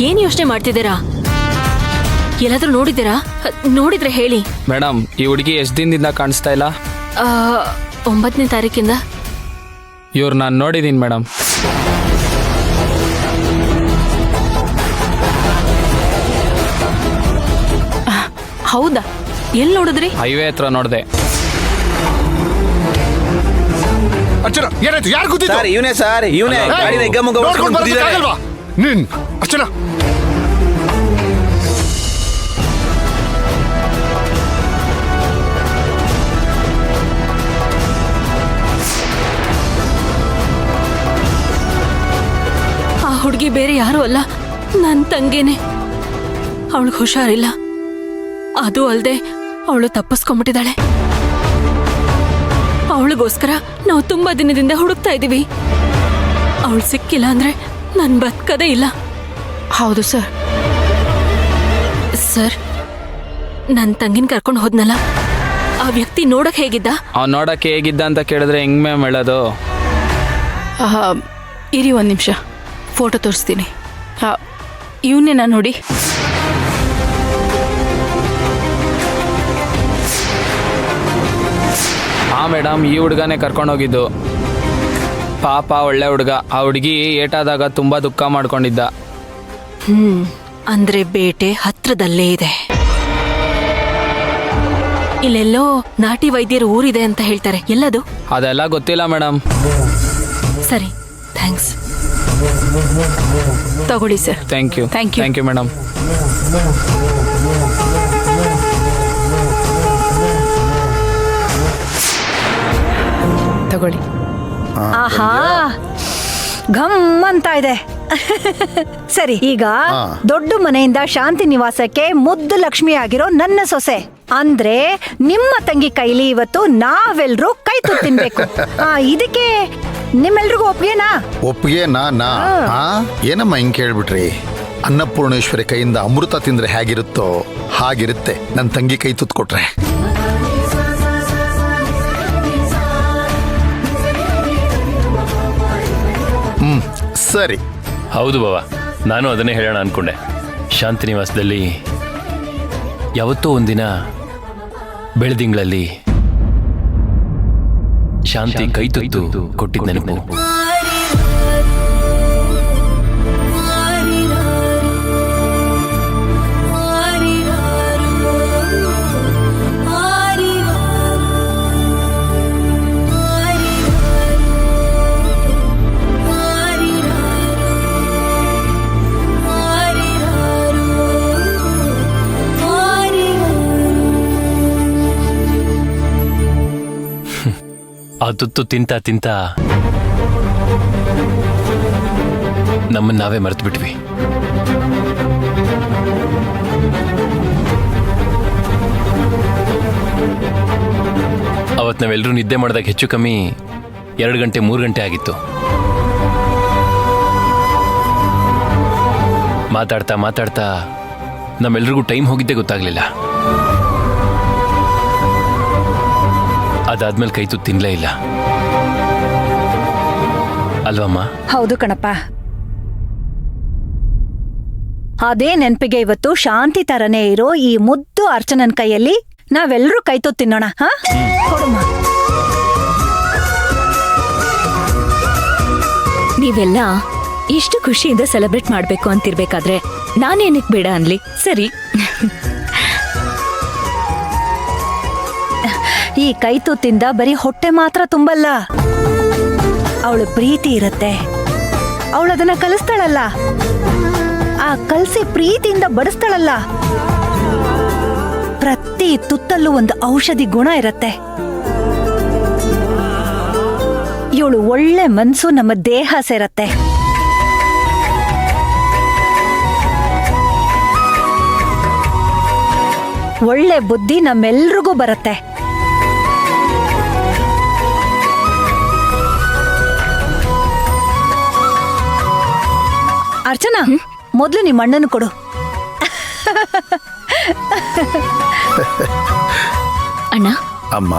ಏನ್ ಯೋಚನೆ ಮಾಡ್ತಿದ್ದೀರಾ? ಎಲ್ಲಾದ್ರೂ ನೋಡಿದ್ದೀರಾ? ನೋಡಿದ್ರೆ ಹೇಳಿ. ಮೇಡಮ್, ಈ ಹುಡುಗಿ ಎಷ್ಟು ದಿನದಿಂದ ಕಾಣಿಸ್ತಾ ಇಲ್ಲ? 9ನೇ ತಾರೀಕಿಂದ. ಇವ್ರು ನಾನು ನೋಡಿದ್ದೀನಿ ಮೇಡಮ್. ಹೌದಾ? ಎಲ್ಲಿ ನೋಡಿದ್ರಿ? ಹೈವೇ ಹತ್ರ ನೋಡಿದೆ. ಅರ್ಚನಾ, ಏನಾಯ್ತು? ಯಾರು ಕೂತಿದ್ದು? ಸರ್ ಇವನೇ ಸರ್, ಇವನೇ ಗಾಡಿನ ಹಿಗ್ಗಮುಗ್ಗ ಓಡಿಸ್ಕೊಂಡು ಕೂತಿದ್ದಾರೆ. ನೀನ್ ಅರ್ಚನಾ, ಆ ಹುಡುಗಿ ಬೇರೆ ಯಾರು ಅಲ್ಲ, ನನ್ನ ತಂಗೇನೆ. ಅವಳಿಗೆ ಹುಷಾರಿಲ್ಲ. ಅದು ಅಲ್ಲದೆ ಅವಳು ತಪ್ಪಿಸ್ಕೊಂಡ್ಬಿಟ್ಟಿದ್ದಾಳೆ. ಅವಳಿಗೋಸ್ಕರ ನಾವು ತುಂಬಾ ದಿನದಿಂದ ಹುಡುಕ್ತಾ ಇದ್ದೀವಿ. ಅವಳು ಸಿಕ್ಕಿಲ್ಲ ಅಂದ್ರೆ ನನ್ ಬದುಕದೇ ಇಲ್ಲ. ಹೌದು ಸರ್. ಸರ್, ನನ್ನ ತಂಗಿನ ಕರ್ಕೊಂಡು ಹೋದ್ನಲ್ಲ, ಆ ವ್ಯಕ್ತಿ ನೋಡಕ್ ಹೇಗಿದ್ದ? ಅವ್ನು ನೋಡಕ್ಕೆ ಹೇಗಿದ್ದ ಅಂತ ಕೇಳಿದ್ರೆ ಹೆಂಗ್ ಮ್ಯಾಮ್ ಹೇಳೋದು? ಇರಿ ಒಂದು ನಿಮಿಷ, ಫೋಟೋ ತೋರಿಸ್ತೀನಿ. ಇವನ್ನೇ ನಾನು ನೋಡಿ. ಮೇಡಮ್, ಈ ಹುಡುಗನೇ ಕರ್ಕೊಂಡೋಗಿದ್ದು. ಪಾಪ ಒಳ್ಳೆ ಹುಡುಗ. ಆ ಹುಡುಗಿ ಏಟಾದಾಗ ತುಂಬಾ ದುಃಖ ಮಾಡ್ಕೊಂಡಿದ್ದ. ಅಂದ್ರೆ ಬೇಟೆ ಹತ್ರದಲ್ಲೇ ಇದೆ. ಇಲ್ಲೆಲ್ಲೋ ನಾಟಿ ವೈದ್ಯರ ಊರಿದೆ ಅಂತ ಹೇಳ್ತಾರೆ. ಎಲ್ಲದು? ಅದೆಲ್ಲ ಗೊತ್ತಿಲ್ಲ ಮೇಡಮ್. ಸರಿ, ಥ್ಯಾಂಕ್ಸ್. ತಗೊಳ್ಳಿ sir. Thank you. Thank you. Thank you madam. ತಗೊಳ್ಳಿ. ಆಹಾ, ಘಮ್ ಅಂತ ಇದೆ. ಸರಿ, ಈಗ ದೊಡ್ಡ ಮನೆಯಿಂದ ಶಾಂತಿ ನಿವಾಸಕ್ಕೆ ಮುದ್ದು ಲಕ್ಷ್ಮಿ ಆಗಿರೋ ನನ್ನ ಸೊಸೆ ಅಂದ್ರೆ ನಿಮ್ಮ ತಂಗಿ ಕೈಲಿ ಇವತ್ತು ನಾವೆಲ್ರೂ ಕೈ ತುತ್ತು ತಿನ್ಬೇಕು. ಇದಕ್ಕೆ ನಿಮ್ಮೆಲ್ರಿಗೂ ಒಪ್ಪಿಗೆನಾ? ಒಪ್ಪಿಗೆನಾ? ಏನಮ್ಮ ಹಿಂಗ್ ಕೇಳ್ಬಿಟ್ರಿ? ಅನ್ನಪೂರ್ಣೇಶ್ವರಿ ಕೈಯಿಂದ ಅಮೃತ ತಿಂದ್ರೆ ಹೇಗಿರುತ್ತೋ ಹಾಗಿರುತ್ತೆ ನನ್ನ ತಂಗಿ ಕೈ ತುತ್ತು ಕೊಟ್ರೆ. ಸರಿ. ಹೌದು ಬಾಬಾ, ನಾನು ಅದನ್ನೇ ಹೇಳೋಣ ಅನ್ಕೊಂಡೆ. ಶಾಂತಿ ನಿವಾಸದಲ್ಲಿ ಯಾವತ್ತೋ ಒಂದಿನ ಬೆಳದಿಂಗಳಲ್ಲಿ ಶಾಂತಿ ಕೈ ತುತ್ತು ಕೊಟ್ಟಿದ್ದ ನೆನಪು. ಆ ತುತ್ತು ತಿಂತ ತಿಂತ ನಮ್ಮನ್ನ ನಾವೇ ಮರೆತು ಬಿಟ್ವಿ. ಅವತ್ತು ನಾವೆಲ್ಲರೂ ನಿದ್ದೆ ಮಾಡಿದಾಗ ಹೆಚ್ಚು ಕಮ್ಮಿ 2 ಗಂಟೆ 3 ಗಂಟೆ ಆಗಿತ್ತು. ಮಾತಾಡ್ತಾ ಮಾತಾಡ್ತಾ ನಮ್ಮೆಲ್ರಿಗೂ ಟೈಮ್ ಹೋಗಿದ್ದೇ ಗೊತ್ತಾಗ್ಲಿಲ್ಲ. ಅದಾದ್ಮೇಲೆ ಕೈ ತುತ್ತು ತಿನ್ಲೇ ಇಲ್ಲ ಅಲ್ವಮ್ಮ? ಹೌದು ಕಣಪ್ಪ. ಅದೇ ನೆನ್ಪಿಗೆ ಇವತ್ತು ಶಾಂತಿ ತರನೇ ಇರೋ ಈ ಮುದ್ದು ಅರ್ಚನನ್ ಕೈಯಲ್ಲಿ ನಾವೆಲ್ಲರೂ ಕೈ ತುತ್ತು ತಿನ್ನೋಣ. ಕೊಡಮ್ಮ. ನೀವೆಲ್ಲ ಇಷ್ಟು ಖುಷಿಯಿಂದ ಸೆಲೆಬ್ರೇಟ್ ಮಾಡ್ಬೇಕು ಅಂತಿರ್ಬೇಕಾದ್ರೆ ನಾನೇನಕ್ ಬೇಡ ಅನ್ಲಿ? ಸರಿ, ಈ ಕೈ ತುತ್ತಿಂದ ಬರೀ ಹೊಟ್ಟೆ ಮಾತ್ರ ತುಂಬಲ್ಲ, ಅವಳು ಪ್ರೀತಿ ಇರತ್ತೆ. ಅವಳದನ್ನ ಕಲಿಸ್ತಾಳಲ್ಲ, ಆ ಕಲಸಿ ಪ್ರೀತಿಯಿಂದ ಬಡಿಸ್ತಾಳಲ್ಲ, ಪ್ರತಿ ತುತ್ತಲ್ಲೂ ಒಂದು ಔಷಧಿ ಗುಣ ಇರತ್ತೆ. ಇವಳು ಒಳ್ಳೆ ಮನ್ಸು ನಮ್ಮ ದೇಹ ಸೇರತ್ತೆ. ಒಳ್ಳೆ ಬುದ್ಧಿ ನಮ್ಮೆಲ್ರಿಗೂ ಬರತ್ತೆ. ಅರ್ಚನಾ, ಮೊದಲು ನಿಮ್ಮ ಅಣ್ಣನ ಕೊಡು. ಅಣ್ಣ. ಅಮ್ಮ,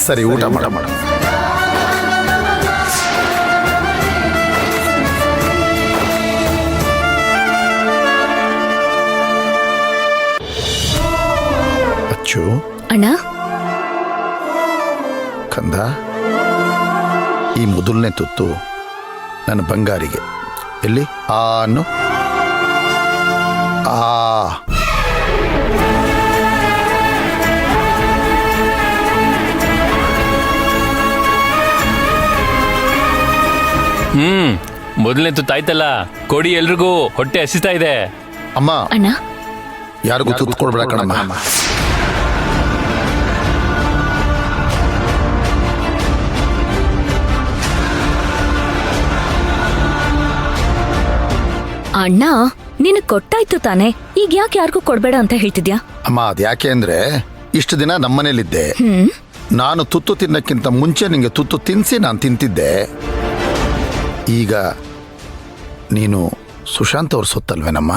ಸರಿ ಊಟ ಮಾಡ ಅಚ್ಚು ಅಣ್ಣ ಕಂದ, ಈ ಮೊದಲನೇ ತುತ್ತು ನನ್ನ ಬಂಗಾರಿಗೆ. ಎಲ್ಲಿ ಅನ್ನು ಆ ಮೊದಲನೇ ತುತ್ತಾಯ್ತಲ್ಲ, ಕೊಡಿ ಎಲ್ರಿಗೂ, ಹೊಟ್ಟೆ ಹಸಿತಾ ಇದೆ. ಅಮ್ಮ, ಅಣ್ಣ ಯಾರಿಗೂ ತುತ್ತು ಕೊಡ್ಬೇಡ ಕಣಮ್ಮ. ಅಣ್ಣ ನಿನಗ್ ಕೊಟ್ಟಾಯ್ತು ತಾನೆ, ಈಗ ಯಾಕೆ ಯಾರಿಗೂ ಕೊಡ್ಬೇಡ ಅಂತ ಹೇಳ್ತಿದ್ಯಾ? ಅಮ್ಮ, ಅದು ಯಾಕೆ ಅಂದ್ರೆ ಇಷ್ಟು ದಿನ ನಮ್ಮನೇಲಿದ್ದೆ. ನಾನು ತುತ್ತು ತಿನ್ನಕ್ಕಿಂತ ಮುಂಚೆ ನಿಂಗೆ ತುತ್ತು ತಿನ್ಸಿ ನಾನು ತಿಂತಿದ್ದೆ. ಈಗ ನೀನು ಸುಶಾಂತ್ ಅವ್ರ ಸೊತ್ತಲ್ವೇನಮ್ಮ?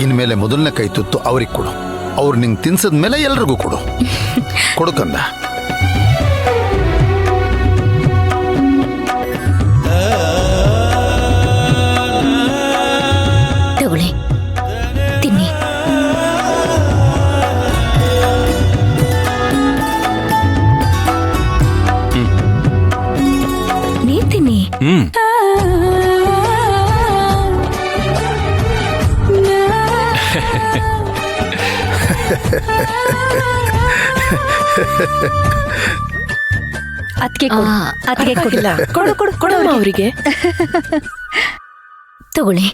ಇನ್ಮೇಲೆ ಮೊದಲನೇ ಕೈ ತುತ್ತು ಅವ್ರಿಗೆ ಕೊಡು. ಅವ್ರು ನಿಂಗೆ ತಿನ್ಸಿದ್ಮೇಲೆ ಎಲ್ರಿಗೂ ಕೊಡು. ಕೊಡುಕಂದ. ತಗೊಳ್ಳಿ, ತಿನ್ನಿ. ನೀ ತಿನ್ನಿ. ಅದಕ್ಕೆ ಅದಕ್ಕೆ ಕೊಡಿಲ್ಲ. ಕೊಡು ಕೊಡು ಕೊಡು ಅವರಿಗೆ ತಗೊಳ್ಳಿ.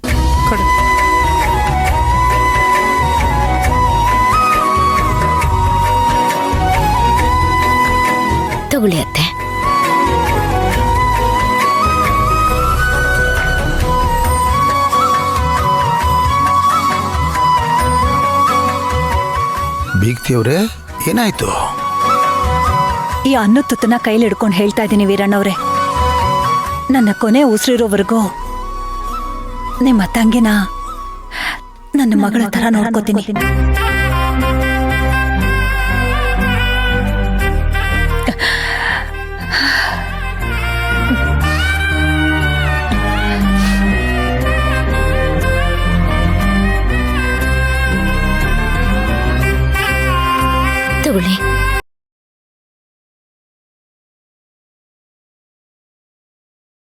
ತಗೊಳ್ಳಿ ಅತ್ತೆ. ಬೀಗ್ತಿಯವ್ರೆ, ಏನಾಯ್ತು? ಈ ಅನ್ನ ತುತ್ತನ ಕೈಲಿ ಹಿಡ್ಕೊಂಡು ಹೇಳ್ತಾ ಇದ್ದೀನಿ ವೀರಣ್ಣವ್ರೆ, ನನ್ನ ಕೊನೆ ಉಸಿರಿರೋವರೆಗೂ ನಿಮ್ಮ ತಂಗಿನ ನನ್ನ ಮಗಳ ತರ ನೋಡ್ಕೋತೀನಿ. ತಗೊಳ್ಳಿ.